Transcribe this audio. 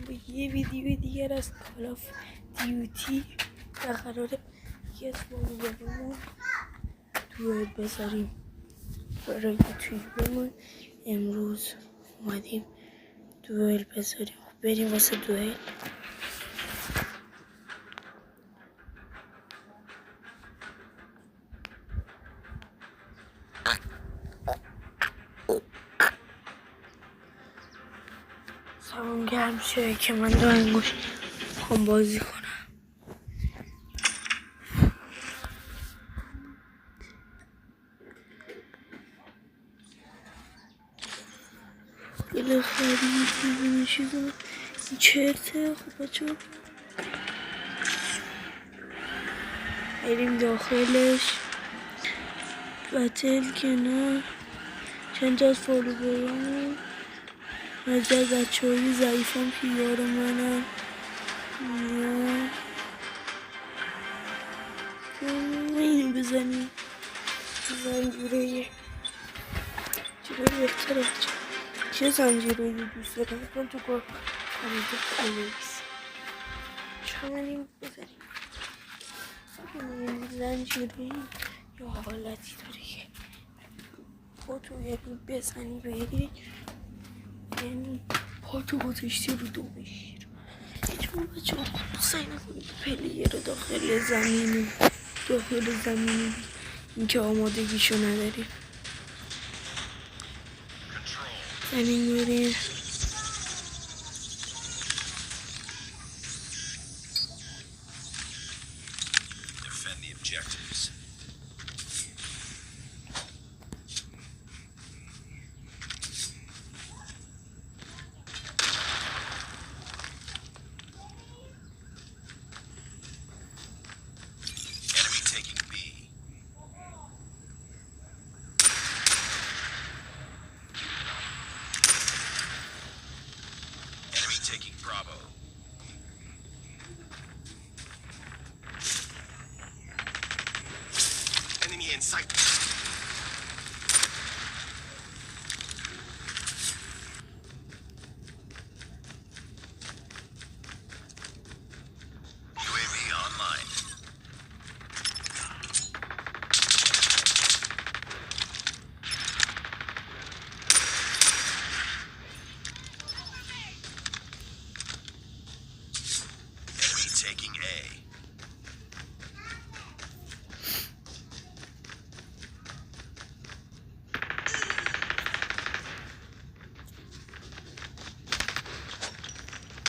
به یه ویدیو دیگر از کال آف دیوتی و قراره یکی از فالوورامون دوئل بذاریم برای یوتیوبمون. امروز اومدیم دوئل بذاریم، بریم واسه دوئل. سوام گرم شه که من دو انگوش میخوام بازی کنم. بله خرید چیزا این چرته. خب بچه بریم داخلش. بتل که نه، چند تا از فالوورامون از بچه های ضعیفان پیار منن. اینو بزنیم زنجیره بهتره. چه زنجیره دوست دارم من تو کار خریده کنیکس شما اینو بزنیم. زنجیره یا حالتی داره که پاتو یعنی بزنی بگیری، یعنی پاتو گذاشتی رو دو بشیر. چون بچه ها سعی نکنید پلیه رو داخل زمینی این که آمادگیشو نداریم. زمین بریم. Taking Bravo. Enemy in sight. UAV online. Taking A.